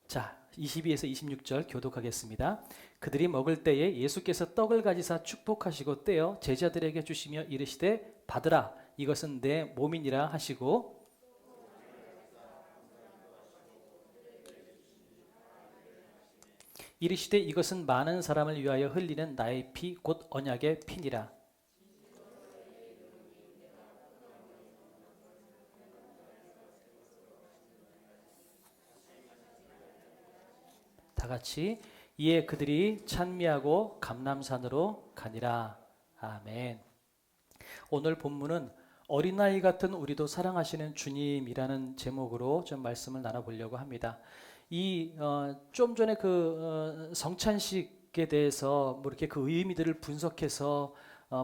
자, 22에서 26절 교독하겠습니다. 그들이 먹을 때에 예수께서 떡을 가지사 축복하시고 떼어 제자들에게 주시며 이르시되 받으라 이것은 내 몸이니라 하시고 이르시되 이것은 많은 사람을 위하여 흘리는 나의 피 곧 언약의 피니라. 다 같이 이에 그들이 찬미하고 감람산으로 가니라. 아멘. 오늘 본문은 어린아이 같은 우리도 사랑하시는 주님이라는 제목으로 좀 말씀을 나눠보려고 합니다. 좀 전에 성찬식에 대해서 뭐 이렇게 그 의미들을 분석해서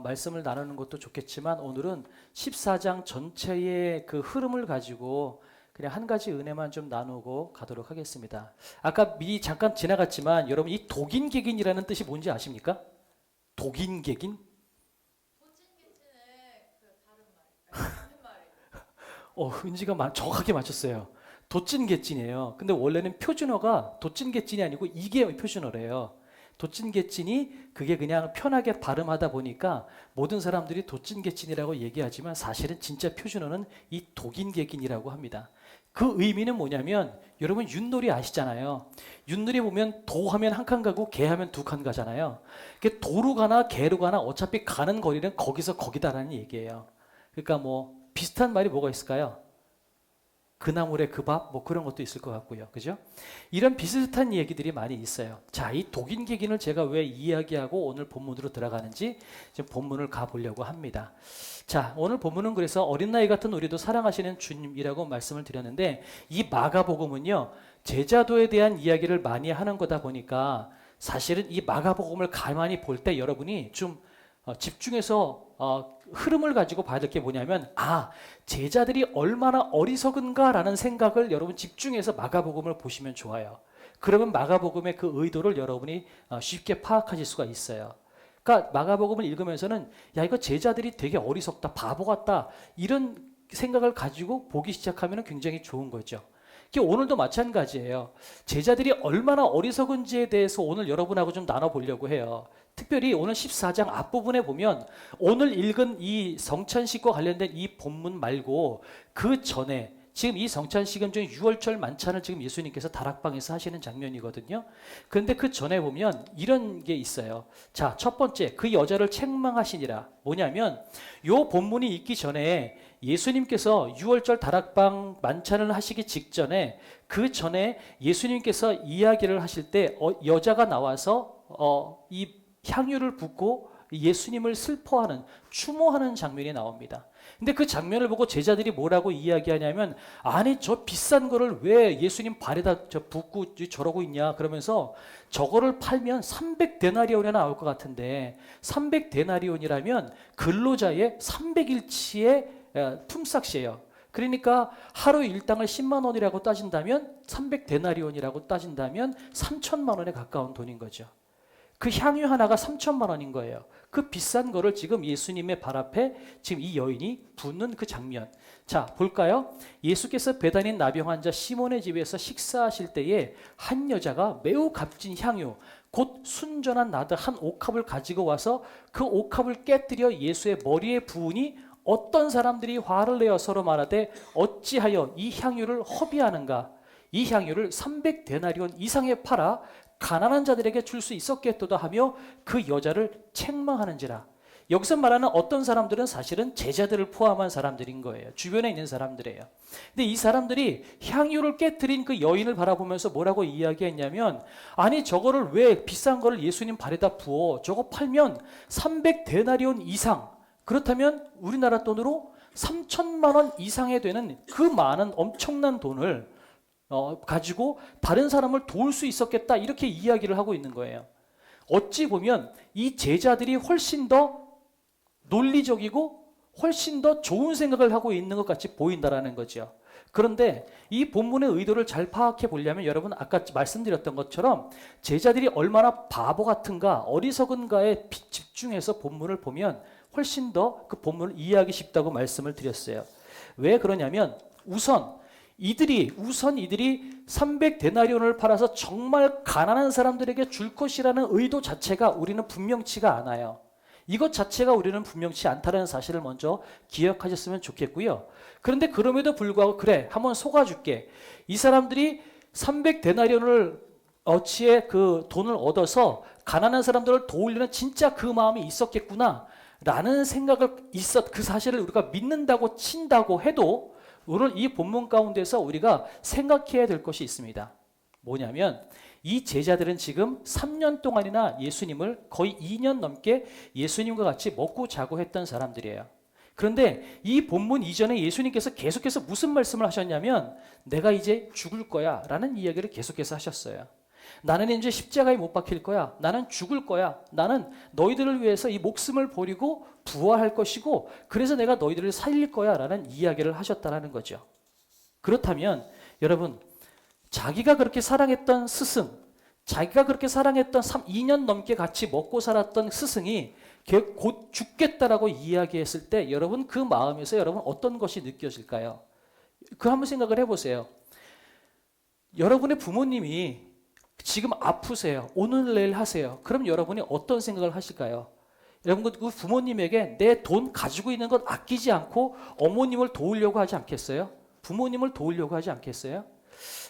말씀을 나누는 것도 좋겠지만 오늘은 14장 전체의 그 흐름을 가지고 그냥 한 가지 은혜만 좀 나누고 가도록 하겠습니다. 아까 미리 잠깐 지나갔지만 여러분 이 독인객인이라는 뜻이 뭔지 아십니까? 독인객인? 은지가 정확하게 맞췄어요. 도찐개찐이에요. 근데 원래는 표준어가 도찐개찐이 아니고 이게 표준어래요. 도찐개찐이 그게 그냥 편하게 발음하다 보니까 모든 사람들이 도찐개찐이라고 얘기하지만 사실은 진짜 표준어는 이 독인개긴이라고 합니다. 그 의미는 뭐냐면 여러분 윷놀이 아시잖아요. 윷놀이 보면 도 하면 한 칸 가고 개 하면 두 칸 가잖아요. 도로 가나 개로 가나 어차피 가는 거리는 거기서 거기다라는 얘기예요. 그러니까 뭐 비슷한 말이 뭐가 있을까요? 그 나물에 그 밥? 뭐 그런 것도 있을 것 같고요. 그죠? 이런 비슷한 얘기들이 많이 있어요. 자, 이 독인객인을 제가 왜 이야기하고 오늘 본문으로 들어가는지 지금 본문을 가보려고 합니다. 자, 오늘 본문은 그래서 어린아이 같은 우리도 사랑하시는 주님이라고 말씀을 드렸는데 이 마가복음은요. 제자도에 대한 이야기를 많이 하는 거다 보니까 사실은 이 마가복음을 가만히 볼 때 여러분이 좀 집중해서 흐름을 가지고 봐야 될 게 뭐냐면 제자들이 얼마나 어리석은가라는 생각을 여러분 집중해서 마가복음을 보시면 좋아요. 그러면 마가복음의 그 의도를 여러분이 쉽게 파악하실 수가 있어요. 그러니까 마가복음을 읽으면서는 야 이거 제자들이 되게 어리석다 바보 같다 이런 생각을 가지고 보기 시작하면 굉장히 좋은 거죠. 오늘도 마찬가지예요. 제자들이 얼마나 어리석은지에 대해서 오늘 여러분하고 좀 나눠보려고 해요. 특별히 오늘 14장 앞부분에 보면 오늘 읽은 이 성찬식과 관련된 이 본문 말고 그 전에 지금 이 성찬식은 좀 6월절 만찬을 지금 예수님께서 다락방에서 하시는 장면이거든요. 그런데 그 전에 보면 이런 게 있어요. 자, 첫 번째 그 여자를 책망하시니라. 뭐냐면 요 본문이 있기 전에 예수님께서 6월절 다락방 만찬을 하시기 직전에 그 전에 예수님께서 이야기를 하실 때 여자가 나와서 이 향유를 붓고 예수님을 슬퍼하는 추모하는 장면이 나옵니다. 근데 그 장면을 보고 제자들이 뭐라고 이야기하냐면 아니 저 비싼 거를 왜 예수님 발에다 붓고 저러고 있냐 그러면서 저거를 팔면 300데나리온이 나올 것 같은데 300데나리온이라면 근로자의 300일치의 품삯이에요. 그러니까 하루 일당을 10만 원이라고 따진다면 300데나리온이라고 따진다면 3천만 원에 가까운 돈인 거죠. 그 향유 하나가 3천만 원인 거예요. 그 비싼 거를 지금 예수님의 발 앞에 지금 이 여인이 붓는 그 장면. 자, 볼까요? 예수께서 배단인 나병 환자 시몬의 집에서 식사하실 때에 한 여자가 매우 값진 향유, 곧 순전한 나드 한 옥합을 가지고 와서 그 옥합을 깨뜨려 예수의 머리에 부으니 어떤 사람들이 화를 내어 서로 말하되 어찌하여 이 향유를 허비하는가? 이 향유를 300데나리온 이상에 팔아 가난한 자들에게 줄 수 있었겠도다 하며 그 여자를 책망하는지라. 여기서 말하는 어떤 사람들은 사실은 제자들을 포함한 사람들인 거예요. 주변에 있는 사람들이에요. 근데 이 사람들이 향유를 깨뜨린 그 여인을 바라보면서 뭐라고 이야기했냐면 아니 저거를 왜 비싼 거를 예수님 발에다 부어 저거 팔면 300데나리온 이상 그렇다면 우리나라 돈으로 3천만 원 이상에 되는 그 많은 엄청난 돈을 가지고 다른 사람을 도울 수 있었겠다 이렇게 이야기를 하고 있는 거예요. 어찌 보면 이 제자들이 훨씬 더 논리적이고 훨씬 더 좋은 생각을 하고 있는 것 같이 보인다라는 거죠. 그런데 이 본문의 의도를 잘 파악해 보려면 여러분 아까 말씀드렸던 것처럼 제자들이 얼마나 바보 같은가 어리석은가에 집중해서 본문을 보면 훨씬 더 그 본문을 이해하기 쉽다고 말씀을 드렸어요. 왜 그러냐면 우선 이들이 300데나리온을 팔아서 정말 가난한 사람들에게 줄 것이라는 의도 자체가 우리는 분명치가 않아요. 이것 자체가 우리는 분명치 않다는 사실을 먼저 기억하셨으면 좋겠고요. 그런데 그럼에도 불구하고 그래, 한번 속아줄게. 이 사람들이 300데나리온을 어치의 그 돈을 얻어서 가난한 사람들을 도우려는 진짜 그 마음이 있었겠구나 라는 생각을 그 사실을 우리가 믿는다고 친다고 해도 오늘 이 본문 가운데서 우리가 생각해야 될 것이 있습니다. 뭐냐면 이 제자들은 지금 3년 동안이나 예수님을 거의 2년 넘게 예수님과 같이 먹고 자고 했던 사람들이에요. 그런데 이 본문 이전에 예수님께서 계속해서 무슨 말씀을 하셨냐면 내가 이제 죽을 거야 라는 이야기를 계속해서 하셨어요. 나는 이제 십자가에 못 박힐 거야. 나는 죽을 거야. 나는 너희들을 위해서 이 목숨을 버리고 부활할 것이고 그래서 내가 너희들을 살릴 거야 라는 이야기를 하셨다는 거죠. 그렇다면 여러분 자기가 그렇게 사랑했던 스승, 자기가 그렇게 사랑했던 2년 넘게 같이 먹고 살았던 스승이 곧 죽겠다라고 이야기했을 때 여러분 그 마음에서 여러분 어떤 것이 느껴질까요? 그 한번 생각을 해보세요. 여러분의 부모님이 지금 아프세요. 오늘 내일 하세요. 그럼 여러분이 어떤 생각을 하실까요? 여러분 그 부모님에게 내 돈 가지고 있는 것 아끼지 않고 어머님을 도우려고 하지 않겠어요? 부모님을 도우려고 하지 않겠어요?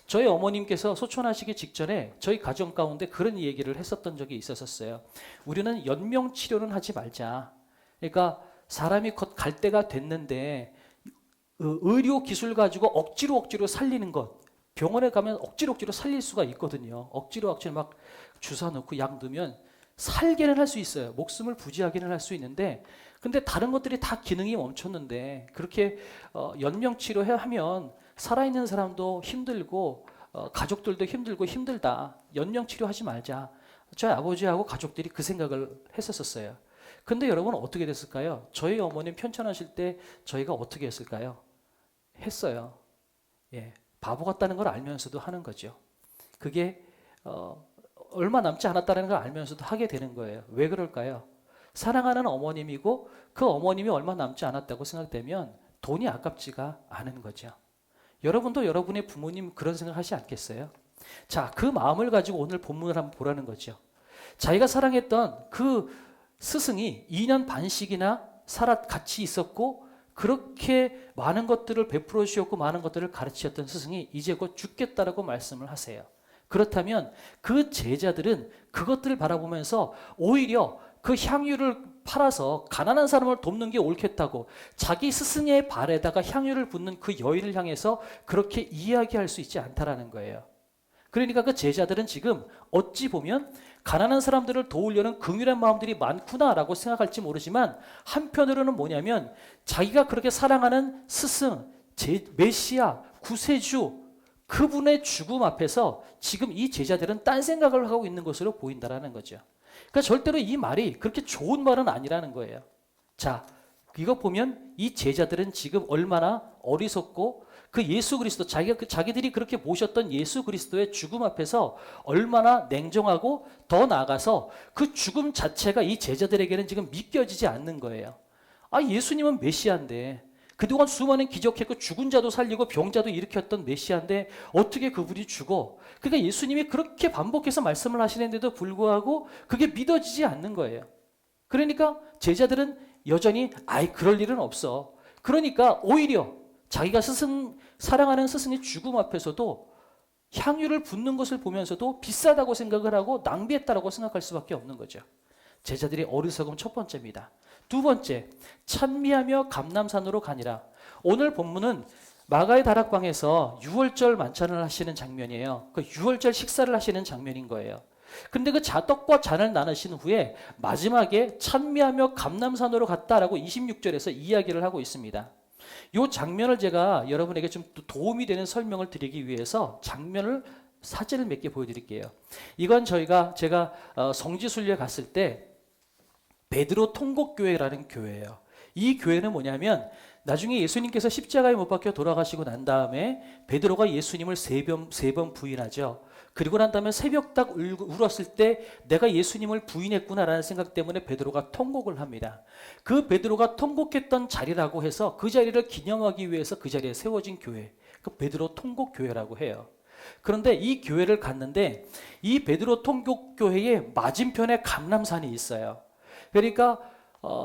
저희 어머님께서 소천하시기 직전에 저희 가정 가운데 그런 얘기를 했었던 적이 있었어요. 우리는 연명 치료는 하지 말자. 그러니까 사람이 곧 갈 때가 됐는데 의료 기술 가지고 억지로 살리는 것. 병원에 가면 억지로 살릴 수가 있거든요. 억지로 막 주사 넣고 약 넣으면 살게는 할 수 있어요. 목숨을 부지하게는 할 수 있는데 근데 다른 것들이 다 기능이 멈췄는데 그렇게 연명 치료하면 살아있는 사람도 힘들고 가족들도 힘들고 힘들다. 연명 치료하지 말자. 저희 아버지하고 가족들이 그 생각을 했었어요. 근데 여러분 어떻게 됐을까요? 저희 어머님 편찮으실 때 저희가 어떻게 했을까요? 했어요. 예. 바보 같다는 걸 알면서도 하는 거죠. 그게 얼마 남지 않았다는 걸 알면서도 하게 되는 거예요. 왜 그럴까요? 사랑하는 어머님이고 그 어머님이 얼마 남지 않았다고 생각되면 돈이 아깝지가 않은 거죠. 여러분도 여러분의 부모님 그런 생각 하지 않겠어요? 자, 그 마음을 가지고 오늘 본문을 한번 보라는 거죠. 자기가 사랑했던 그 스승이 2년 반씩이나 같이 있었고 그렇게 많은 것들을 베풀어 주셨고 많은 것들을 가르치셨던 스승이 이제 곧 죽겠다라고 말씀을 하세요. 그렇다면 그 제자들은 그것들을 바라보면서 오히려 그 향유를 팔아서 가난한 사람을 돕는 게 옳겠다고 자기 스승의 발에다가 향유를 붓는 그 여인을 향해서 그렇게 이야기할 수 있지 않다라는 거예요. 그러니까 그 제자들은 지금 어찌 보면 가난한 사람들을 도우려는 긍휼한 마음들이 많구나라고 생각할지 모르지만 한편으로는 뭐냐면 자기가 그렇게 사랑하는 스승, 메시아, 구세주 그분의 죽음 앞에서 지금 이 제자들은 딴 생각을 하고 있는 것으로 보인다라는 거죠. 그러니까 절대로 이 말이 그렇게 좋은 말은 아니라는 거예요. 자, 이거 보면 이 제자들은 지금 얼마나 어리석고 그 예수 그리스도 자기들이 그렇게 모셨던 예수 그리스도의 죽음 앞에서 얼마나 냉정하고 더 나아가서 그 죽음 자체가 이 제자들에게는 지금 믿겨지지 않는 거예요. 아, 예수님은 메시아인데 그동안 수많은 기적했고 죽은 자도 살리고 병자도 일으켰던 메시아인데 어떻게 그분이 죽어? 그러니까 예수님이 그렇게 반복해서 말씀을 하시는데도 불구하고 그게 믿어지지 않는 거예요. 그러니까 제자들은 여전히 그럴 일은 없어. 그러니까 오히려 자기가 사랑하는 스승의 죽음 앞에서도 향유를 붓는 것을 보면서도 비싸다고 생각을 하고 낭비했다라고 생각할 수밖에 없는 거죠. 제자들이 어리석음 첫 번째입니다. 두 번째, 찬미하며 감람산으로 가니라. 오늘 본문은 마가의 다락방에서 유월절 만찬을 하시는 장면이에요. 그 유월절 식사를 하시는 장면인 거예요. 근데 그 떡과 잔을 나누신 후에 마지막에 찬미하며 감람산으로 갔다라고 26절에서 이야기를 하고 있습니다. 이 장면을 제가 여러분에게 좀 도움이 되는 설명을 드리기 위해서 사진을 몇 개 보여드릴게요. 이건 제가 성지순례 갔을 때 베드로 통곡교회라는 교회예요. 이 교회는 뭐냐면 나중에 예수님께서 십자가에 못 박혀 돌아가시고 난 다음에 베드로가 예수님을 세 번 부인하죠. 그리고 난 다음에 새벽 딱 울었을 때 내가 예수님을 부인했구나라는 생각 때문에 베드로가 통곡을 합니다. 그 베드로가 통곡했던 자리라고 해서 그 자리를 기념하기 위해서 그 자리에 세워진 교회, 그 베드로 통곡 교회라고 해요. 그런데 이 교회를 갔는데 이 베드로 통곡 교회의 맞은편에 감람산이 있어요. 그러니까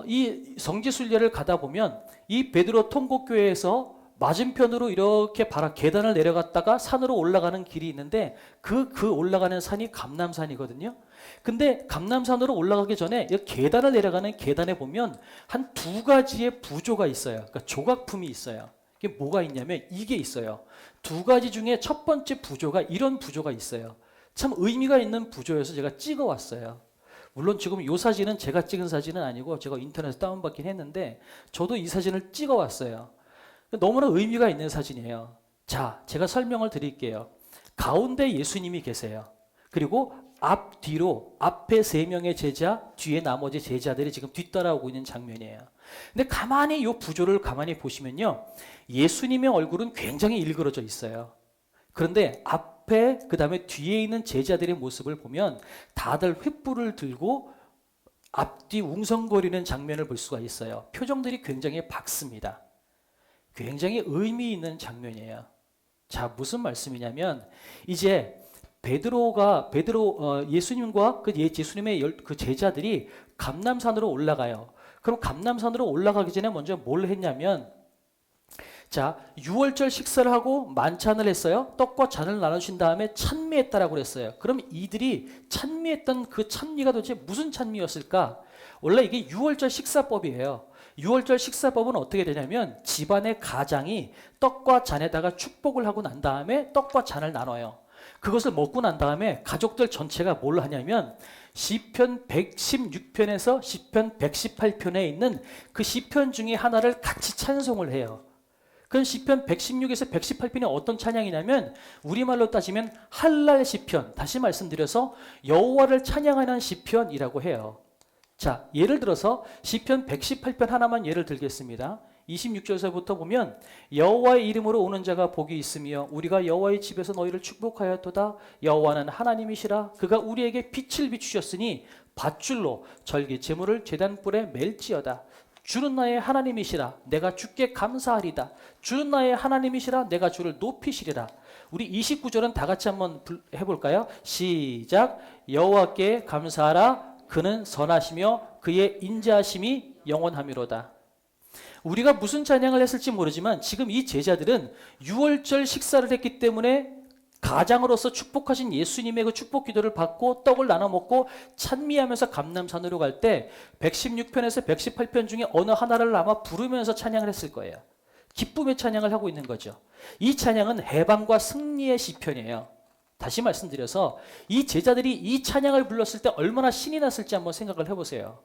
이 성지순례를 가다 보면 이 베드로 통곡 교회에서 맞은편으로 이렇게 계단을 내려갔다가 산으로 올라가는 길이 있는데 그 올라가는 산이 감람산이거든요. 근데 감람산으로 올라가기 전에 이 계단을 내려가는 계단에 보면 한 두 가지의 부조가 있어요. 그러니까 조각품이 있어요. 이게 뭐가 있냐면 이게 있어요. 두 가지 중에 첫 번째 부조가 이런 부조가 있어요. 참 의미가 있는 부조여서 제가 찍어 왔어요. 물론 지금 이 사진은 제가 찍은 사진은 아니고 제가 인터넷에서 다운받긴 했는데 저도 이 사진을 찍어 왔어요. 너무나 의미가 있는 사진이에요. 자, 제가 설명을 드릴게요. 가운데 예수님이 계세요. 그리고 앞뒤로 앞에 3명의 제자, 뒤에 나머지 제자들이 지금 뒤따라오고 있는 장면이에요. 근데 가만히 이 부조를 가만히 보시면요. 예수님의 얼굴은 굉장히 일그러져 있어요. 그런데 앞에 그다음에 뒤에 있는 제자들의 모습을 보면 다들 횃불을 들고 앞뒤 웅성거리는 장면을 볼 수가 있어요. 표정들이 굉장히 밝습니다. 굉장히 의미 있는 장면이에요. 자, 무슨 말씀이냐면 이제 예수님과 예수님의 그 제자들이 감람산으로 올라가요. 그럼 감람산으로 올라가기 전에 먼저 뭘 했냐면 자, 유월절 식사를 하고 만찬을 했어요. 떡과 잔을 나누신 다음에 찬미했다라고 그랬어요. 그럼 이들이 찬미했던 그 찬미가 도대체 무슨 찬미였을까? 원래 이게 유월절 식사법이에요. 유월절 식사법은 어떻게 되냐면 집안의 가장이 떡과 잔에다가 축복을 하고 난 다음에 떡과 잔을 나눠요. 그것을 먹고 난 다음에 가족들 전체가 뭘 하냐면 시편 116편에서 시편 118편에 있는 그 시편 중에 하나를 같이 찬송을 해요. 그 시편 116에서 118편이 어떤 찬양이냐면 우리말로 따지면 할랄 시편, 다시 말씀드려서 여호와를 찬양하는 시편이라고 해요. 자, 예를 들어서 시편 118편 하나만 예를 들겠습니다. 26절에서부터 보면 여호와의 이름으로 오는 자가 복이 있으며 우리가 여호와의 집에서 너희를 축복하였도다. 여호와는 하나님이시라. 그가 우리에게 빛을 비추셨으니 밧줄로 절기 제물을 제단불에 멜지어다. 주는 나의 하나님이시라. 내가 주께 감사하리다. 주는 나의 하나님이시라. 내가 주를 높이시리라. 우리 29절은 다 같이 한번 해볼까요? 시작. 여호와께 감사하라. 그는 선하시며 그의 인자하심이 영원하미로다. 우리가 무슨 찬양을 했을지 모르지만 지금 이 제자들은 유월절 식사를 했기 때문에 가장으로서 축복하신 예수님의 그 축복 기도를 받고 떡을 나눠 먹고 찬미하면서 감람산으로 갈 때 116편에서 118편 중에 어느 하나를 아마 부르면서 찬양을 했을 거예요. 기쁨의 찬양을 하고 있는 거죠. 이 찬양은 해방과 승리의 시편이에요. 다시 말씀드려서 이 제자들이 이 찬양을 불렀을 때 얼마나 신이 났을지 한번 생각을 해보세요.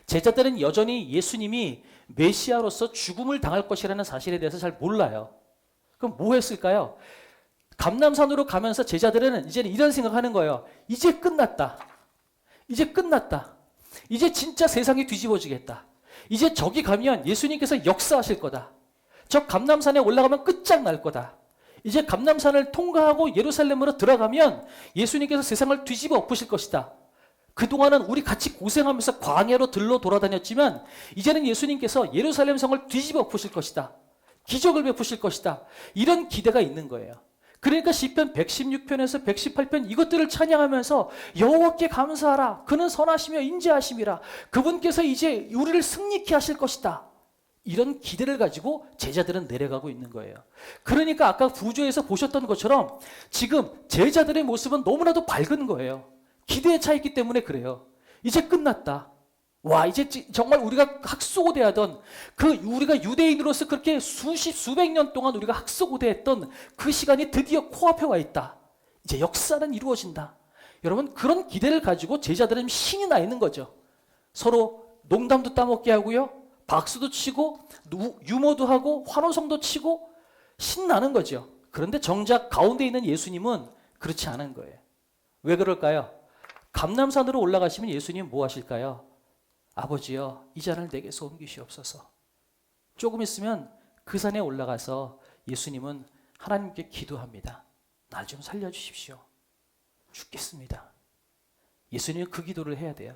제자들은 여전히 예수님이 메시아로서 죽음을 당할 것이라는 사실에 대해서 잘 몰라요. 그럼 뭐 했을까요? 감람산으로 가면서 제자들은 이제는 이런 생각하는 거예요. 이제 끝났다. 이제 끝났다. 이제 진짜 세상이 뒤집어지겠다. 이제 저기 가면 예수님께서 역사하실 거다. 저 감람산에 올라가면 끝장날 거다. 이제 감람산을 통과하고 예루살렘으로 들어가면 예수님께서 세상을 뒤집어 엎으실 것이다. 그동안은 우리 같이 고생하면서 광야로 들러 돌아다녔지만 이제는 예수님께서 예루살렘 성을 뒤집어 엎으실 것이다. 기적을 베푸실 것이다. 이런 기대가 있는 거예요. 그러니까 시편 116편에서 118편 이것들을 찬양하면서 여호와께 감사하라. 그는 선하시며 인자하심이라. 그분께서 이제 우리를 승리케 하실 것이다. 이런 기대를 가지고 제자들은 내려가고 있는 거예요. 그러니까 아까 부조에서 보셨던 것처럼 지금 제자들의 모습은 너무나도 밝은 거예요. 기대에 차 있기 때문에 그래요. 이제 끝났다. 와, 이제 정말 우리가 학수고대하던 우리가 유대인으로서 그렇게 수백 년 동안 우리가 학수고대했던 그 시간이 드디어 코앞에 와 있다. 이제 역사는 이루어진다. 여러분, 그런 기대를 가지고 제자들은 신이 나 있는 거죠. 서로 농담도 따먹게 하고요. 박수도 치고 유머도 하고 환호성도 치고 신나는 거죠. 그런데 정작 가운데 있는 예수님은 그렇지 않은 거예요. 왜 그럴까요? 감람산으로 올라가시면 예수님 뭐 하실까요? 아버지여, 이 잔을 내게서 옮기시옵소서. 조금 있으면 그 산에 올라가서 예수님은 하나님께 기도합니다. 날 좀 살려주십시오. 죽겠습니다. 예수님은 그 기도를 해야 돼요.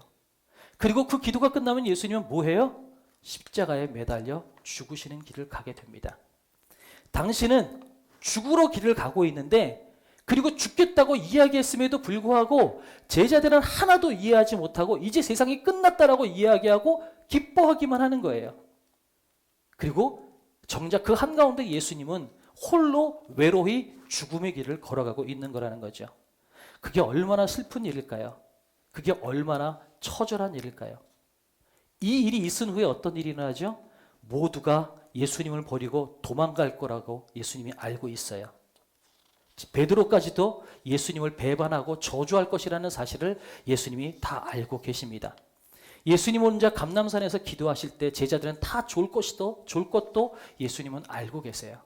그리고 그 기도가 끝나면 예수님은 뭐 해요? 십자가에 매달려 죽으시는 길을 가게 됩니다. 당신은 죽으러 길을 가고 있는데, 그리고 죽겠다고 이야기했음에도 불구하고 제자들은 하나도 이해하지 못하고 이제 세상이 끝났다라고 이야기하고 기뻐하기만 하는 거예요. 그리고 정작 그 한가운데 예수님은 홀로 외로이 죽음의 길을 걸어가고 있는 거라는 거죠. 그게 얼마나 슬픈 일일까요? 그게 얼마나 처절한 일일까요? 이 일이 있은 후에 어떤 일이 일어나죠? 모두가 예수님을 버리고 도망갈 거라고 예수님이 알고 있어요. 베드로까지도 예수님을 배반하고 저주할 것이라는 사실을 예수님이 다 알고 계십니다. 예수님 혼자 감람산에서 기도하실 때 제자들은 다 좋을 것도 예수님은 알고 계세요.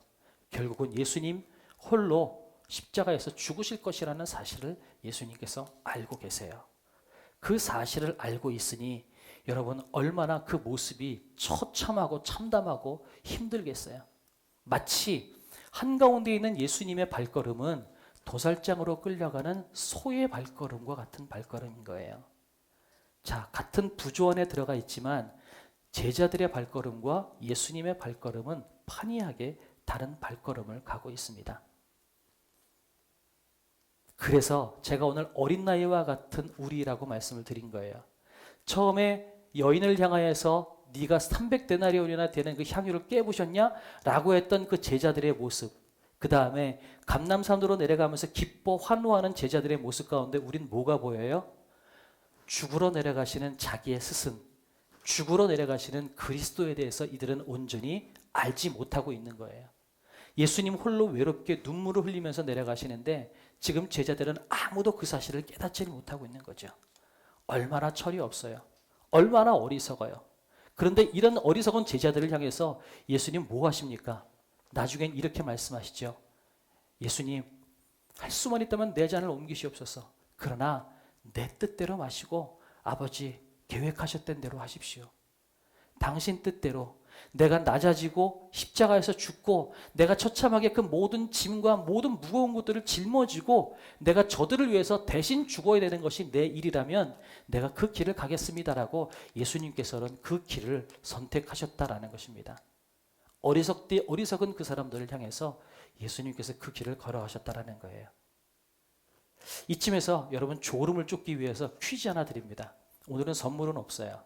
결국은 예수님 홀로 십자가에서 죽으실 것이라는 사실을 예수님께서 알고 계세요. 그 사실을 알고 있으니 여러분 얼마나 그 모습이 처참하고 참담하고 힘들겠어요. 마치 한가운데 있는 예수님의 발걸음은 도살장으로 끌려가는 소의 발걸음과 같은 발걸음인 거예요. 자, 같은 부조 안에 들어가 있지만 제자들의 발걸음과 예수님의 발걸음은 판이하게 다른 발걸음을 가고 있습니다. 그래서 제가 오늘 어린 나이와 같은 우리라고 말씀을 드린 거예요. 처음에 여인을 향하여서 네가 300데나리온이나 되는 그 향유를 깨부셨냐? 라고 했던 그 제자들의 모습, 그 다음에 감람산으로 내려가면서 기뻐 환호하는 제자들의 모습 가운데 우린 뭐가 보여요? 죽으러 내려가시는 자기의 스승, 죽으러 내려가시는 그리스도에 대해서 이들은 온전히 알지 못하고 있는 거예요. 예수님 홀로 외롭게 눈물을 흘리면서 내려가시는데 지금 제자들은 아무도 그 사실을 깨닫지 못하고 있는 거죠. 얼마나 철이 없어요. 얼마나 어리석어요. 그런데 이런 어리석은 제자들을 향해서 예수님 뭐 하십니까? 나중엔 이렇게 말씀하시죠. 예수님, 할 수만 있다면 내 잔을 옮기시옵소서. 그러나 내 뜻대로 마시고 아버지 계획하셨던 대로 하십시오. 당신 뜻대로 내가 낮아지고 십자가에서 죽고 내가 처참하게 그 모든 짐과 모든 무거운 것들을 짊어지고 내가 저들을 위해서 대신 죽어야 되는 것이 내 일이라면 내가 그 길을 가겠습니다라고 예수님께서는 그 길을 선택하셨다라는 것입니다. 어리석은 그 사람들을 향해서 예수님께서 그 길을 걸어가셨다라는 거예요. 이쯤에서 여러분 졸음을 쫓기 위해서 퀴즈 하나 드립니다. 오늘은 선물은 없어요.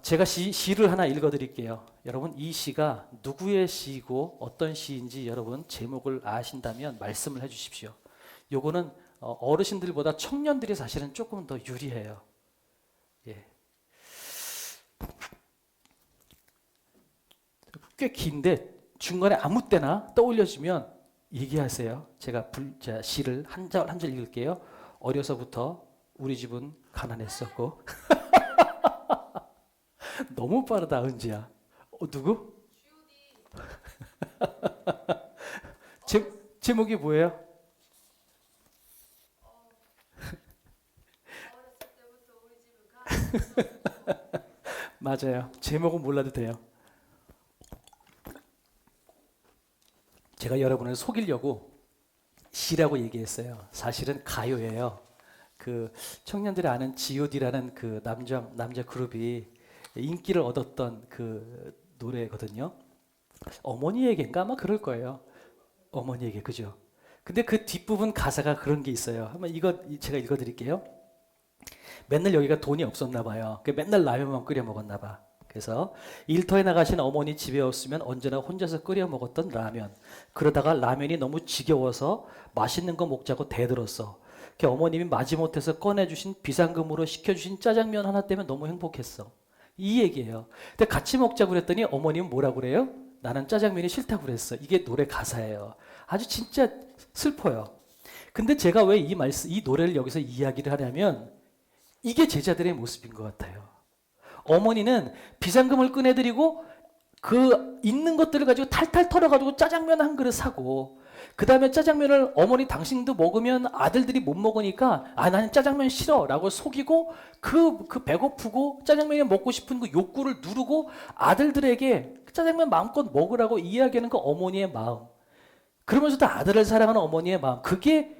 제가 시를 하나 읽어드릴게요. 여러분 이 시가 누구의 시고 어떤 시인지 여러분 제목을 아신다면 말씀을 해주십시오. 요거는 어르신들보다 청년들이 사실은 조금 더 유리해요. 예. 꽤 긴데 중간에 아무 때나 떠올려지면 얘기하세요. 제가 시를 한 절 읽을게요. 어려서부터 우리 집은 가난했었고 너무 빠르다 은지야. 누구? 제목이 뭐예요? 맞아요. 제목은 몰라도 돼요. 제가 여러분을 속이려고 시라고 얘기했어요. 사실은 가요예요. 그 청년들이 아는 G.O.D라는 그 남자 그룹이 인기를 얻었던 그 노래거든요. 어머니에게인가 아마 그럴 거예요. 어머니에게, 그죠? 근데 그 뒷부분 가사가 그런 게 있어요. 한번 제가 읽어드릴게요. 맨날 여기가 돈이 없었나 봐요. 맨날 라면만 끓여 먹었나 봐. 그래서 일터에 나가신 어머니 집에 없으면 언제나 혼자서 끓여 먹었던 라면. 그러다가 라면이 너무 지겨워서 맛있는 거 먹자고 대들었어. 어머님이 마지못해서 꺼내주신 비상금으로 시켜주신 짜장면 하나 때문에 너무 행복했어. 이 얘기예요. 근데 같이 먹자고 그랬더니 어머님은 뭐라고 그래요? 나는 짜장면이 싫다고 그랬어. 이게 노래 가사예요. 아주 진짜 슬퍼요. 근데 제가 왜 이 노래를 여기서 이야기를 하냐면 이게 제자들의 모습인 것 같아요. 어머니는 비상금을 꺼내드리고 그 있는 것들을 가지고 탈탈 털어가지고 짜장면 한 그릇 사고 그 다음에 짜장면을 어머니 당신도 먹으면 아들들이 못 먹으니까 나는 짜장면 싫어 라고 속이고 그 배고프고 짜장면이 먹고 싶은 그 욕구를 누르고 아들들에게 짜장면 마음껏 먹으라고 이야기하는 그 어머니의 마음, 그러면서도 아들을 사랑하는 어머니의 마음, 그게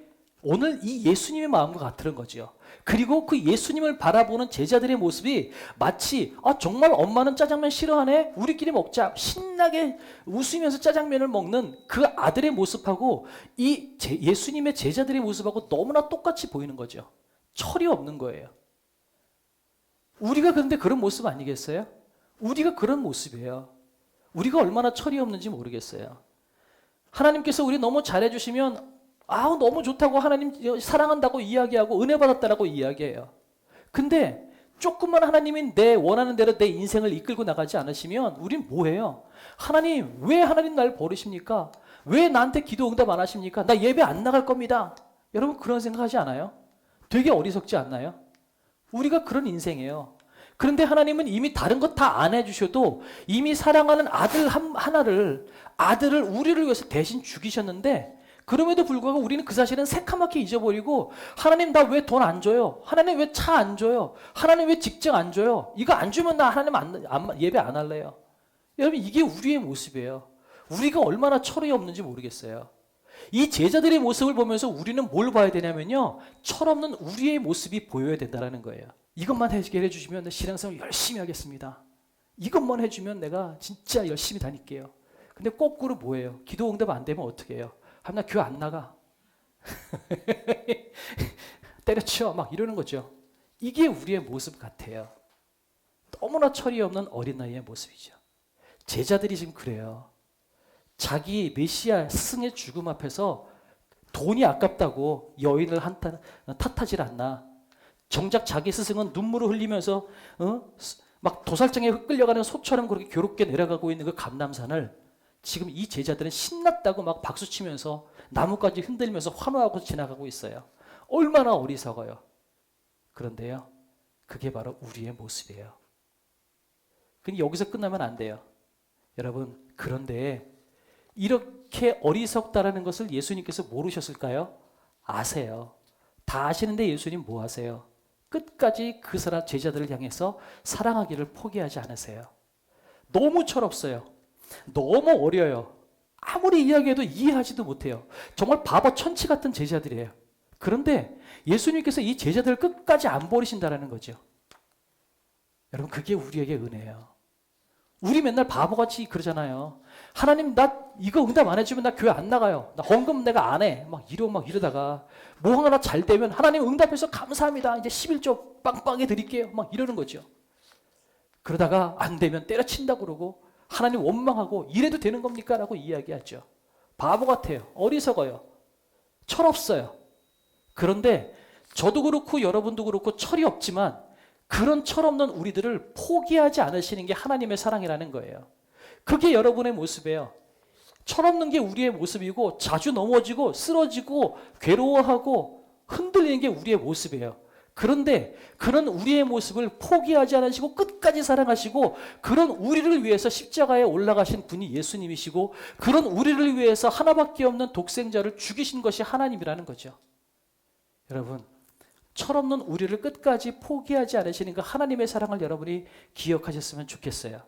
오늘 이 예수님의 마음과 같은 거죠. 그리고 그 예수님을 바라보는 제자들의 모습이 마치 정말 엄마는 짜장면 싫어하네? 우리끼리 먹자. 신나게 웃으면서 짜장면을 먹는 그 아들의 모습하고 이 예수님의 제자들의 모습하고 너무나 똑같이 보이는 거죠. 철이 없는 거예요. 우리가 그런데 그런 모습 아니겠어요? 우리가 그런 모습이에요. 우리가 얼마나 철이 없는지 모르겠어요. 하나님께서 우리 너무 잘해주시면 너무 좋다고 하나님 사랑한다고 이야기하고 은혜 받았다라고 이야기해요. 근데 조금만 하나님이 내 원하는 대로 내 인생을 이끌고 나가지 않으시면 우린 뭐해요? 하나님 왜 하나님 날 버리십니까? 왜 나한테 기도 응답 안 하십니까? 나 예배 안 나갈 겁니다. 여러분 그런 생각하지 않아요? 되게 어리석지 않나요? 우리가 그런 인생이에요. 그런데 하나님은 이미 다른 것 다 안 해주셔도 이미 사랑하는 아들 아들을 우리를 위해서 대신 죽이셨는데 그럼에도 불구하고 우리는 그 사실은 새카맣게 잊어버리고 하나님 나 왜 돈 안 줘요? 하나님 왜 차 안 줘요? 하나님 왜 직장 안 줘요? 이거 안 주면 나 하나님 예배 안 할래요. 여러분 이게 우리의 모습이에요. 우리가 얼마나 철이 없는지 모르겠어요. 이 제자들의 모습을 보면서 우리는 뭘 봐야 되냐면요. 철없는 우리의 모습이 보여야 된다는 거예요. 이것만 해결해 주시면 내 신앙생활 열심히 하겠습니다. 이것만 해주면 내가 진짜 열심히 다닐게요. 근데 거꾸로 뭐예요? 기도 응답 안 되면 어떻게 해요? 나 교회 안 나가. 때려쳐 막 이러는 거죠. 이게 우리의 모습 같아요. 너무나 철이 없는 어린아이의 모습이죠. 제자들이 지금 그래요. 자기 메시아 스승의 죽음 앞에서 돈이 아깝다고 여인을 탓하질 않나. 정작 자기 스승은 눈물을 흘리면서 막 도살장에 끌려가는 소처럼 그렇게 괴롭게 내려가고 있는 그 감람산을 지금 이 제자들은 신났다고 막 박수치면서 나뭇가지 흔들면서 환호하고 지나가고 있어요. 얼마나 어리석어요. 그런데요, 그게 바로 우리의 모습이에요. 근데 여기서 끝나면 안 돼요. 여러분, 그런데 이렇게 어리석다라는 것을 예수님께서 모르셨을까요? 아세요. 다 아시는데 예수님 뭐 하세요? 끝까지 그 사람 제자들을 향해서 사랑하기를 포기하지 않으세요. 너무 철없어요. 너무 어려요. 아무리 이야기해도 이해하지도 못해요. 정말 바보 천치 같은 제자들이에요. 그런데 예수님께서 이 제자들을 끝까지 안 버리신다는 거죠. 여러분 그게 우리에게 은혜예요. 우리 맨날 바보같이 그러잖아요. 하나님 나 이거 응답 안 해주면 나 교회 안 나가요. 나 헌금 내가 안 해. 막 이러다가 뭐 하나 잘 되면 하나님 응답해서 감사합니다. 이제 11조 빵빵히 드릴게요. 막 이러는 거죠. 그러다가 안 되면 때려친다 그러고 하나님 원망하고 이래도 되는 겁니까? 라고 이야기하죠. 바보 같아요. 어리석어요. 철없어요. 그런데 저도 그렇고 여러분도 그렇고 철이 없지만 그런 철없는 우리들을 포기하지 않으시는 게 하나님의 사랑이라는 거예요. 그게 여러분의 모습이에요. 철없는 게 우리의 모습이고 자주 넘어지고 쓰러지고 괴로워하고 흔들리는 게 우리의 모습이에요. 그런데 그런 우리의 모습을 포기하지 않으시고 끝까지 사랑하시고 그런 우리를 위해서 십자가에 올라가신 분이 예수님이시고 그런 우리를 위해서 하나밖에 없는 독생자를 죽이신 것이 하나님이라는 거죠. 여러분 철없는 우리를 끝까지 포기하지 않으시는 그 하나님의 사랑을 여러분이 기억하셨으면 좋겠어요.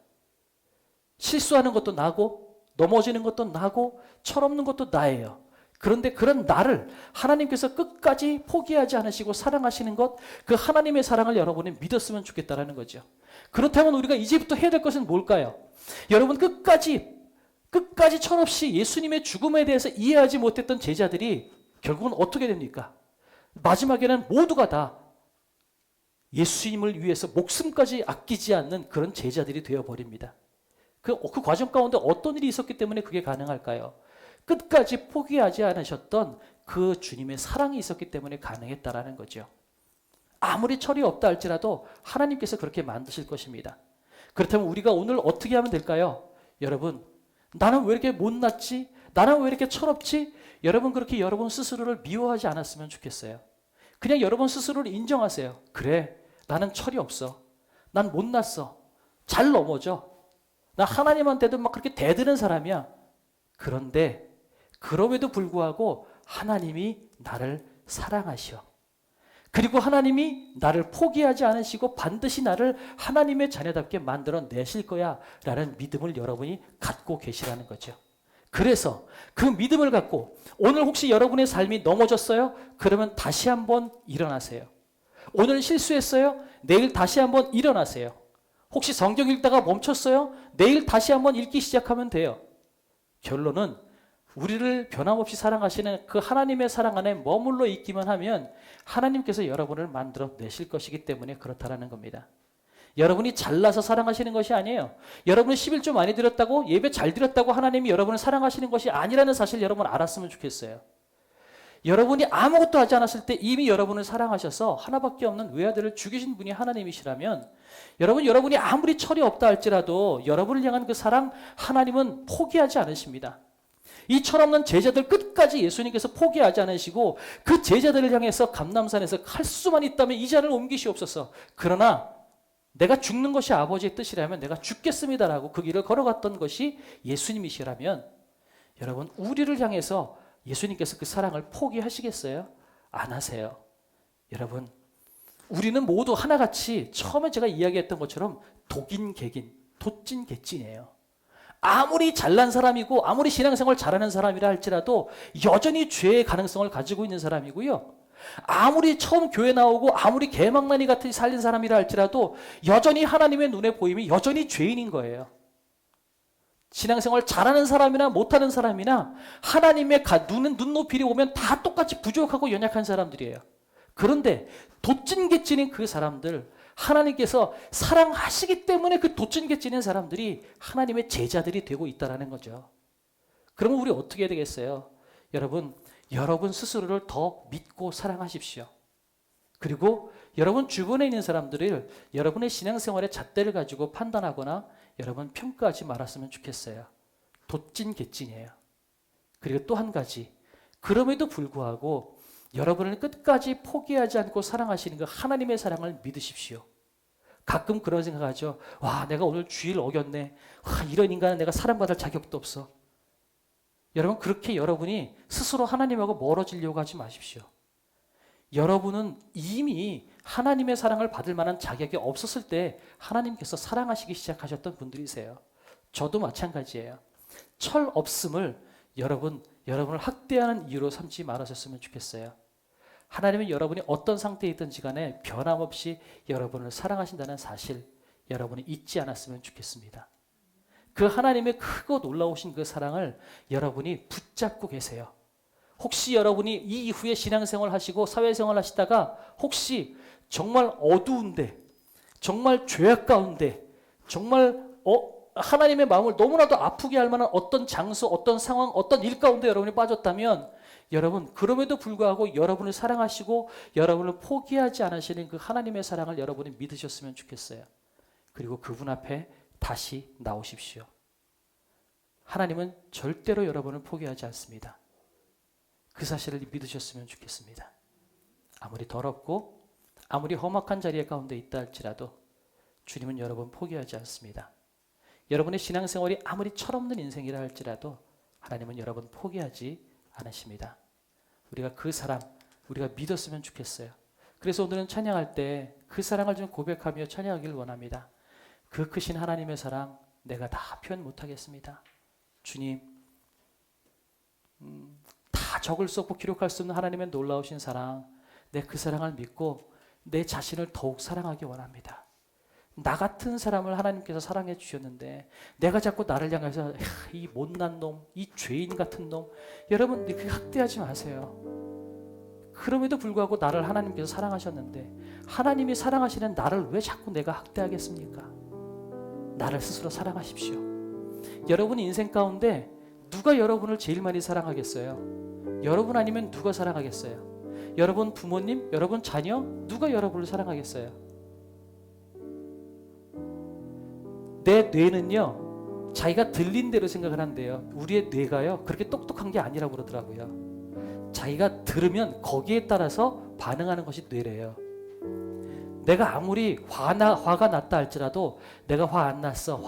실수하는 것도 나고 넘어지는 것도 나고 철없는 것도 나예요. 그런데 그런 나를 하나님께서 끝까지 포기하지 않으시고 사랑하시는 것, 그 하나님의 사랑을 여러분이 믿었으면 좋겠다는 거죠. 그렇다면 우리가 이제부터 해야 될 것은 뭘까요? 여러분 끝까지 철없이 예수님의 죽음에 대해서 이해하지 못했던 제자들이 결국은 어떻게 됩니까? 마지막에는 모두가 다 예수님을 위해서 목숨까지 아끼지 않는 그런 제자들이 되어버립니다. 그 과정 가운데 어떤 일이 있었기 때문에 그게 가능할까요? 끝까지 포기하지 않으셨던 그 주님의 사랑이 있었기 때문에 가능했다라는 거죠. 아무리 철이 없다 할지라도 하나님께서 그렇게 만드실 것입니다. 그렇다면 우리가 오늘 어떻게 하면 될까요? 여러분, 나는 왜 이렇게 못났지? 나는 왜 이렇게 철없지? 여러분 그렇게 여러분 스스로를 미워하지 않았으면 좋겠어요. 그냥 여러분 스스로를 인정하세요. 그래, 나는 철이 없어. 난 못났어. 잘 넘어져. 나 하나님한테도 막 그렇게 대드는 사람이야. 그런데 그럼에도 불구하고 하나님이 나를 사랑하셔. 그리고 하나님이 나를 포기하지 않으시고 반드시 나를 하나님의 자녀답게 만들어 내실 거야 라는 믿음을 여러분이 갖고 계시라는 거죠. 그래서 그 믿음을 갖고 오늘 혹시 여러분의 삶이 넘어졌어요? 그러면 다시 한번 일어나세요. 오늘 실수했어요? 내일 다시 한번 일어나세요. 혹시 성경 읽다가 멈췄어요? 내일 다시 한번 읽기 시작하면 돼요. 결론은 우리를 변함없이 사랑하시는 그 하나님의 사랑 안에 머물러 있기만 하면 하나님께서 여러분을 만들어 내실 것이기 때문에 그렇다라는 겁니다. 여러분이 잘나서 사랑하시는 것이 아니에요. 여러분이 11조 많이 드렸다고, 예배 잘 드렸다고 하나님이 여러분을 사랑하시는 것이 아니라는 사실 여러분 알았으면 좋겠어요. 여러분이 아무것도 하지 않았을 때 이미 여러분을 사랑하셔서 하나밖에 없는 외아들을 죽이신 분이 하나님이시라면 여러분이 아무리 철이 없다 할지라도 여러분을 향한 그 사랑 하나님은 포기하지 않으십니다. 이 철없는 제자들 끝까지 예수님께서 포기하지 않으시고 그 제자들을 향해서 감람산에서 갈 수만 있다면 이 잔을 옮기시옵소서. 그러나 내가 죽는 것이 아버지의 뜻이라면 내가 죽겠습니다라고 그 길을 걸어갔던 것이 예수님이시라면 여러분 우리를 향해서 예수님께서 그 사랑을 포기하시겠어요? 안 하세요. 여러분 우리는 모두 하나같이 처음에 제가 이야기했던 것처럼 독인 개긴 도찐 개찐이에요. 아무리 잘난 사람이고 아무리 신앙생활 잘하는 사람이라 할지라도 여전히 죄의 가능성을 가지고 있는 사람이고요. 아무리 처음 교회 나오고 아무리 개망나니 같은 살린 사람이라 할지라도 여전히 하나님의 눈에 보임이 여전히 죄인인 거예요. 신앙생활 잘하는 사람이나 못하는 사람이나 하나님의 눈높이를 보면 다 똑같이 부족하고 연약한 사람들이에요. 그런데 도찐개찐인 그 사람들 하나님께서 사랑하시기 때문에 그 도찐개찐인 사람들이 하나님의 제자들이 되고 있다는 거죠. 그러면 우리 어떻게 해야 되겠어요? 여러분 스스로를 더 믿고 사랑하십시오. 그리고 여러분 주변에 있는 사람들을 여러분의 신앙생활의 잣대를 가지고 판단하거나 여러분 평가하지 말았으면 좋겠어요. 도찐개찐이에요. 그리고 또 한 가지, 그럼에도 불구하고 여러분을 끝까지 포기하지 않고 사랑하시는 그 하나님의 사랑을 믿으십시오. 가끔 그런 생각하죠. 와, 내가 오늘 주일 어겼네. 와, 이런 인간은 내가 사랑받을 자격도 없어. 여러분 그렇게 여러분이 스스로 하나님하고 멀어지려고 하지 마십시오. 여러분은 이미 하나님의 사랑을 받을 만한 자격이 없었을 때 하나님께서 사랑하시기 시작하셨던 분들이세요. 저도 마찬가지예요. 철 없음을 여러분을 학대하는 이유로 삼지 말으셨으면 좋겠어요. 하나님은 여러분이 어떤 상태에 있든지 간에 변함없이 여러분을 사랑하신다는 사실 여러분이 잊지 않았으면 좋겠습니다. 그 하나님의 크고 놀라우신 그 사랑을 여러분이 붙잡고 계세요. 혹시 여러분이 이 이후에 신앙생활 하시고 사회생활 하시다가 혹시 정말 어두운데 정말 죄악 가운데 정말 하나님의 마음을 너무나도 아프게 할 만한 어떤 장소, 어떤 상황, 어떤 일 가운데 여러분이 빠졌다면 여러분 그럼에도 불구하고 여러분을 사랑하시고 여러분을 포기하지 않으시는 그 하나님의 사랑을 여러분이 믿으셨으면 좋겠어요. 그리고 그분 앞에 다시 나오십시오. 하나님은 절대로 여러분을 포기하지 않습니다. 그 사실을 믿으셨으면 좋겠습니다. 아무리 더럽고 아무리 험악한 자리에 가운데 있다 할지라도 주님은 여러분 포기하지 않습니다. 여러분의 신앙생활이 아무리 철없는 인생이라 할지라도 하나님은 여러분 포기하지 않으십니다. 우리가 그 사랑 우리가 믿었으면 좋겠어요. 그래서 오늘은 찬양할 때 그 사랑을 좀 고백하며 찬양하길 원합니다. 그 크신 하나님의 사랑 내가 다 표현 못하겠습니다. 주님 다 적을 수 없고 기록할 수 없는 하나님의 놀라우신 사랑, 내 그 사랑을 믿고 내 자신을 더욱 사랑하기 원합니다. 나 같은 사람을 하나님께서 사랑해 주셨는데 내가 자꾸 나를 향해서 이 못난 놈, 이 죄인 같은 놈, 여러분 그렇게 학대하지 마세요. 그럼에도 불구하고 나를 하나님께서 사랑하셨는데 하나님이 사랑하시는 나를 왜 자꾸 내가 학대하겠습니까? 나를 스스로 사랑하십시오. 여러분 인생 가운데 누가 여러분을 제일 많이 사랑하겠어요? 여러분 아니면 누가 사랑하겠어요? 여러분 부모님, 여러분 자녀, 누가 여러분을 사랑하겠어요? 내 뇌는요 자기가 들린 대로 생각을 한대요. 우리의 뇌가요 그렇게 똑똑한 게 아니라고 그러더라고요. 자기가 들으면 거기에 따라서 반응하는 것이 뇌래요. 내가 아무리 화가 났다 할지라도 내가 화 안 났어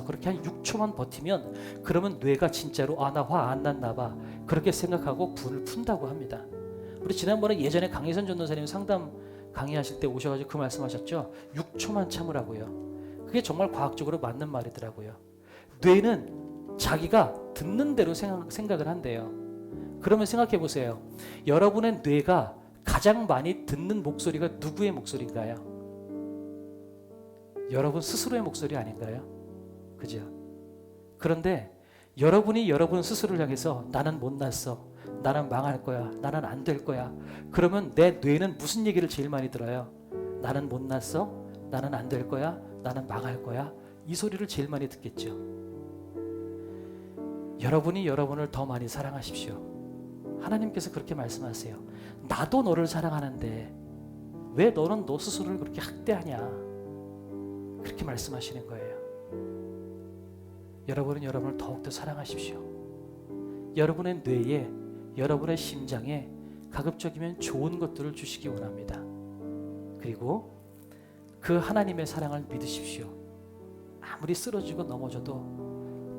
그렇게 한 6초만 버티면 그러면 뇌가 진짜로 나 화 안 났나 봐 그렇게 생각하고 불을 푼다고 합니다. 우리 지난번에 예전에 강희선 전도사님 상담 강의하실 때 오셔가지고 그 말씀하셨죠. 6초만 참으라고요. 그게 정말 과학적으로 맞는 말이더라고요. 뇌는 자기가 듣는 대로 생각을 한대요. 그러면 생각해 보세요. 여러분의 뇌가 가장 많이 듣는 목소리가 누구의 목소리인가요? 여러분 스스로의 목소리 아닌가요? 그죠? 그런데 여러분이 여러분 스스로를 향해서 나는 못났어, 나는 망할 거야, 나는 안 될 거야. 그러면 내 뇌는 무슨 얘기를 제일 많이 들어요? 나는 못났어, 나는 안 될 거야, 나는 망할 거야. 이 소리를 제일 많이 듣겠죠. 여러분이 여러분을 더 많이 사랑하십시오. 하나님께서 그렇게 말씀하세요. 나도 너를 사랑하는데 왜 너는 너 스스로를 그렇게 학대하냐, 그렇게 말씀하시는 거예요. 여러분은 여러분을 더욱더 사랑하십시오. 여러분의 뇌에, 여러분의 심장에 가급적이면 좋은 것들을 주시기 원합니다. 그리고 그 하나님의 사랑을 믿으십시오. 아무리 쓰러지고 넘어져도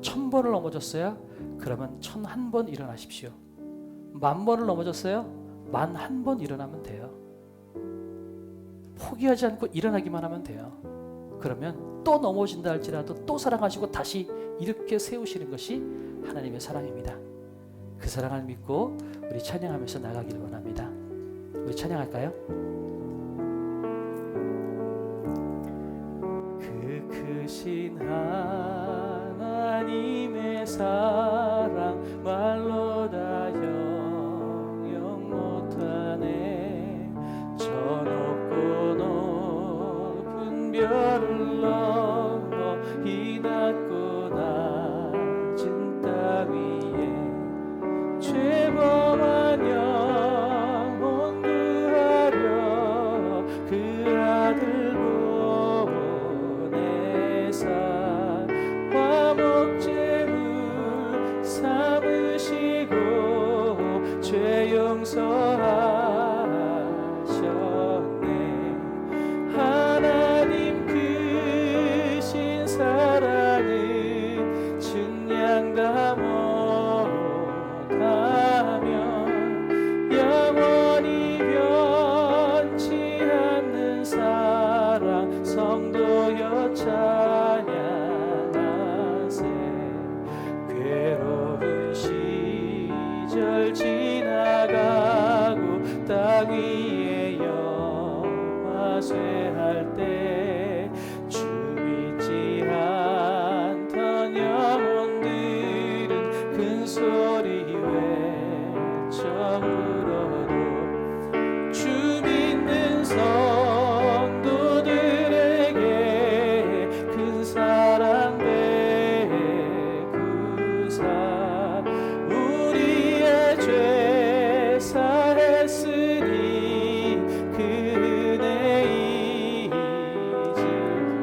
1000번을 넘어졌어요? 그러면 1001번 일어나십시오. 10,000번을 넘어졌어요? 1001번 일어나면 돼요. 포기하지 않고 일어나기만 하면 돼요. 그러면 또 넘어진다 할지라도 또 사랑하시고 다시 이렇게 세우시는 것이 하나님의 사랑입니다. 그 사랑을 믿고 우리 찬양하면서 나가길 원합니다. 우리 찬양할까요? 그 크신 하나님의 사랑 말로 다 영영 못하네. 저 높고 높은 별을 넘어 이 낮고 낮은 땅 위에 죄범한 영혼 구하려 그 아들 보내사 화목제물 삼으시고 죄 용서하셨네. 하나님 크신 사랑은 증량 다 못하면 영원히 변치 않는 사랑 성도여 찬양하세. 괴로운 시절 지나가고 땅 위에 영화쇠할 때 주 믿지 않던 영혼들은 큰 소리 외쳐 울어도 주 믿는 성도들에게 큰 사랑 베푸사 우리의 죄 사했으니 그 은혜 잊을.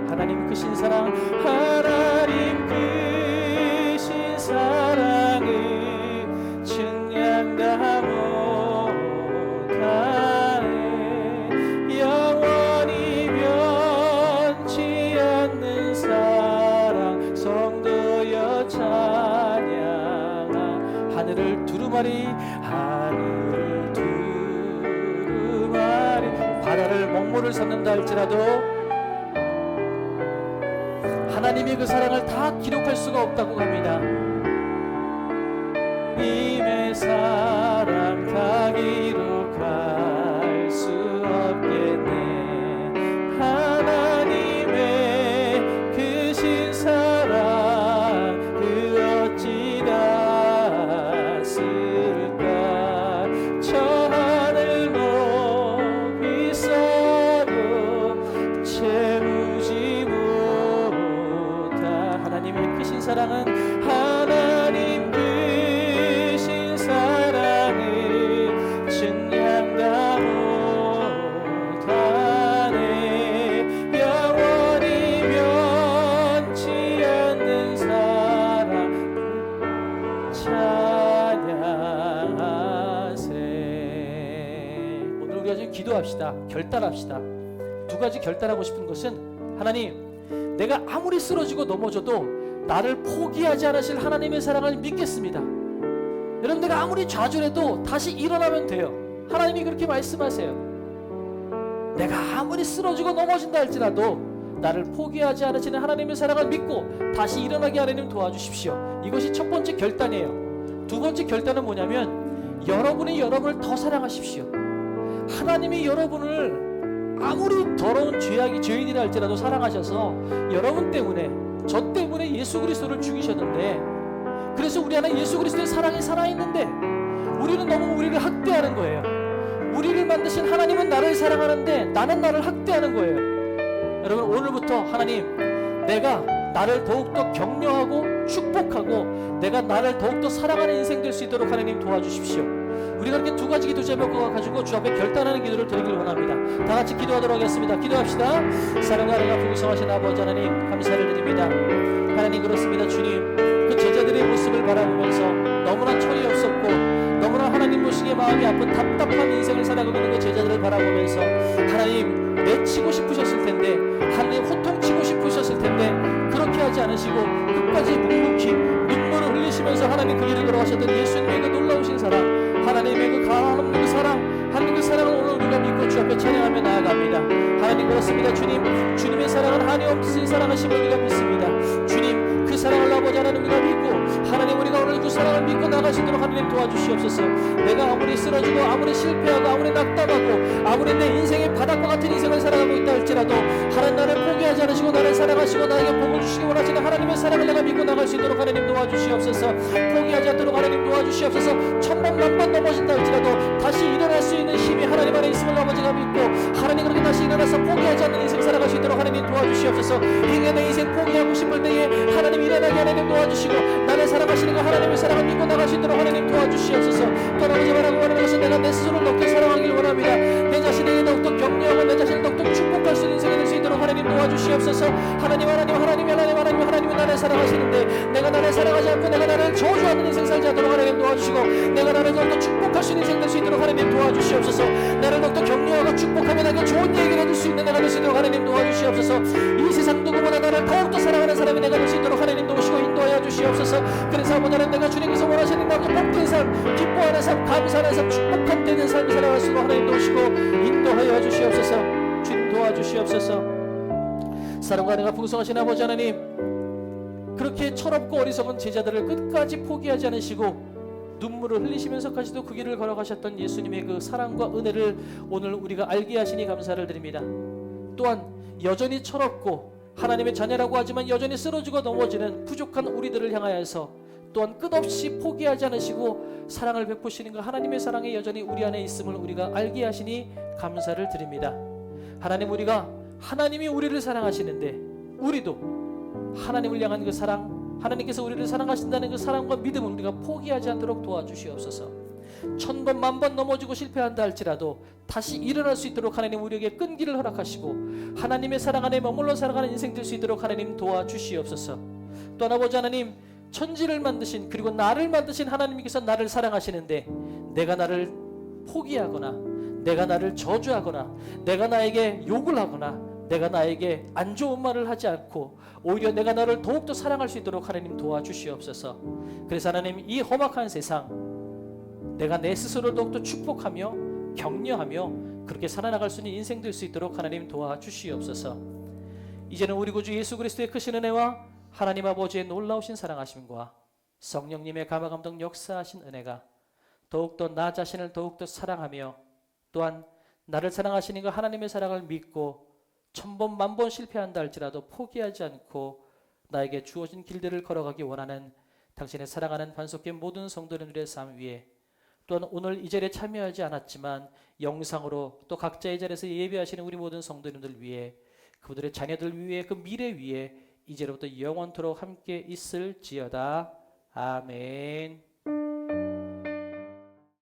하나님 크신 사랑, 하나님 크신 사랑은 증량 다 못하네. 영원히 변치 않는 사랑 성도여 찬양하. 하늘을 두루마리, 하늘을 두루마리, 바다를 먹물을 삼는다 할지라도 하나님이 그 사랑을 다 기록할 수가 없다고 합니다. 님의 사랑 다 기록할 수 없겠네. 하나님의 크신 사랑 그 어찌 닿았을까. 저 하늘 높이 있어도 채우지 못한 하나님의 크신 사랑은, 하나님 크신 사랑은 증량 다 못하네. 영원히 변치 않는 사랑 찬양하세. 오늘 우리가 좀 기도합시다. 결단합시다. 두 가지 결단하고 싶은 것은, 하나님, 내가 아무리 쓰러지고 넘어져도 나를 포기하지 않으실 하나님의 사랑을 믿겠습니다. 여러분, 내가 아무리 좌절해도 다시 일어나면 돼요. 하나님이 그렇게 말씀하세요. 내가 아무리 쓰러지고 넘어진다 할지라도 나를 포기하지 않으시는 하나님의 사랑을 믿고 다시 일어나게 하나님 도와주십시오. 이것이 첫 번째 결단이에요. 두 번째 결단은 뭐냐면 여러분이 여러분을 더 사랑하십시오. 하나님이 여러분을 아무리 더러운 죄인이라 할지라도 사랑하셔서 여러분 때문에, 저 때문에 예수 그리스도를 죽이셨는데, 그래서 우리 안에 예수 그리스도의 사랑이 살아있는데 우리는 너무 우리를 학대하는 거예요. 우리를 만드신 하나님은 나를 사랑하는데 나는 나를 학대하는 거예요. 여러분, 오늘부터 하나님, 내가 나를 더욱더 격려하고 축복하고 내가 나를 더욱더 사랑하는 인생 될 수 있도록 하나님 도와주십시오. 우리가 이렇게 두 가지 기도 제목을 가지고 주 앞에 결단하는 기도를 드리길 원합니다. 다 같이 기도하도록 하겠습니다. 기도합시다. 사랑하는 풍성하신 아버지 하나님, 감사를 드립니다. 하나님, 그렇습니다. 주님, 그 제자들의 모습을 바라보면서 너무나 철이 없었고 너무나 하나님 보시기에 마음이 아픈 답답한 인생을 살아가고 있는 그 제자들을 바라보면서 하나님, 내치고 싶으셨을 텐데, 하나님 호통치고 싶으셨을 텐데 그렇게 하지 않으시고 끝까지 묵묵히 눈물을 흘리시면서 하나님 그 길을 걸어가셨던 예수님의 그 놀라우신 사랑, 하나님의 그 가없는 그 사랑, 하나님 그 사랑을 오늘 우리가 믿고 주 앞에 찬양하며 나아갑니다. 하나님, 그렇습니다. 주님, 주님의 사랑은 한이 없으신 사랑하심을 우리가 믿습니다. 주님, 그 사랑을 아버지 하나님 우리가 믿고 하나님, 우리가 오늘 그 사랑을 믿고 나가시도록 하나님 도와주시옵소서. 내가 아무리 쓰러지고 아무리 실패하고 아무리 낙담하고 아무리 내 인생의 바닥과 같은 인생을 살아가고 있다 할지라도 하나님, 나를 포기하지 않으시고 나를 사랑하시고 나에게 복을 주시기 원하시는 하나님의 사랑을 내가 믿고 나갈 수 있도록 하나님 도와주시옵소서. 포기하지 않도록 하나님 도와주시옵소서. 천번 만번 넘어진다 할지라도 다시 일어날 수 있는 힘이 하나님 안에 있음을 아버지가 믿고 하나님, 그렇게 다시 일어나서 포기하지 않는 인생 살아갈 수 있도록 하나님 도와주시옵소서. 인간의 인생 포기하고 싶을 때에 하나님 일어나게 하나님 도와주시고 나를 사랑하시는 그 하나님의 사랑을 믿고 나갈 수 있도록 하나님 도와주시옵소서. 또 아버지 바라고 원하는 것은 내가 내 스스로를 더욱더 사랑하길 원합니다. 내 자신에게 더욱더 격려하고 내 자신을 더욱더 축복할 수 있는 인생이 될 수 있도록 하나님 도와주시옵소서. 하나님, 하나님이 나를 사랑하시는데 내가 나를 사랑하지 않고 내가 나를 저주하는 인생 살지 않도록 하나님 도와주시고 내가 나를 더욱더 축복할 수 있는 인생 될 수 있도록 하나님 도와주시옵소서. 나를 더욱더 격려하고 축복하며 나에게 좋은 얘기를 해줄 수 있는 내가 될 수 있도록 하나님 도와주시옵소서. 이 세상 누구보다 나를 더욱더 사랑하는 사람이 내가 될 수 있도록 하나님 도우시고 인도하여 주시옵소서. 그래서 아버지는 내가 주님께서 원하시는 나머지 복된 삶, 기뻐하는 삶, 감사하는 삶, 축복한 되는 삶을 살아갈 수 있도록 하나님 도우시고 인도하여 주시옵소서. 주님 도와주시옵소서. 사랑과 은혜가 풍성하신 아버지 하나님, 그렇게 철없고 어리석은 제자들을 끝까지 포기하지 않으시고 눈물을 흘리시면서까지도 그 길을 걸어가셨던 예수님의 그 사랑과 은혜를 오늘 우리가 알게 하시니 감사를 드립니다. 또한 여전히 철없고 하나님의 자녀라고 하지만 여전히 쓰러지고 넘어지는 부족한 우리들을 향하여서 또한 끝없이 포기하지 않으시고 사랑을 베푸시는 그 하나님의 사랑이 여전히 우리 안에 있음을 우리가 알게 하시니 감사를 드립니다. 하나님, 우리가 하나님이 우리를 사랑하시는데 우리도 하나님을 향한 그 사랑, 하나님께서 우리를 사랑하신다는 그 사랑과 믿음을 우리가 포기하지 않도록 도와주시옵소서. 천번 만번 넘어지고 실패한다 할지라도 다시 일어날 수 있도록 하나님 우리에게 끈기를 허락하시고 하나님의 사랑 안에 머물러 살아가는 인생 될 수 있도록 하나님 도와주시옵소서. 또한 아버지 하나님, 천지를 만드신 그리고 나를 만드신 하나님께서 나를 사랑하시는데 내가 나를 포기하거나 내가 나를 저주하거나 내가 나에게 욕을 하거나 내가 나에게 안 좋은 말을 하지 않고 오히려 내가 나를 더욱더 사랑할 수 있도록 하나님 도와주시옵소서. 그래서 하나님, 이 험악한 세상 내가 내 스스로를 더욱더 축복하며 격려하며 그렇게 살아나갈 수 있는 인생 될 수 있도록 하나님 도와주시옵소서. 이제는 우리 구주 예수 그리스도의 크신 은혜와 하나님 아버지의 놀라우신 사랑하심과 성령님의 감화감동 역사하신 은혜가 더욱더 나 자신을 더욱더 사랑하며 또한 나를 사랑하시는 그 하나님의 사랑을 믿고 천번 만번 실패한다 할지라도 포기하지 않고 나에게 주어진 길들을 걸어가기 원하는 당신의 사랑하는 반석계 모든 성도님들의 삶 위에, 또한 오늘 이 자리에 참여하지 않았지만 영상으로 또 각자의 자리에서 예배하시는 우리 모든 성도님들 위에, 그분들의 자녀들 위에, 그 미래 위에 이제로부터 영원토록 함께 있을지어다. 아멘.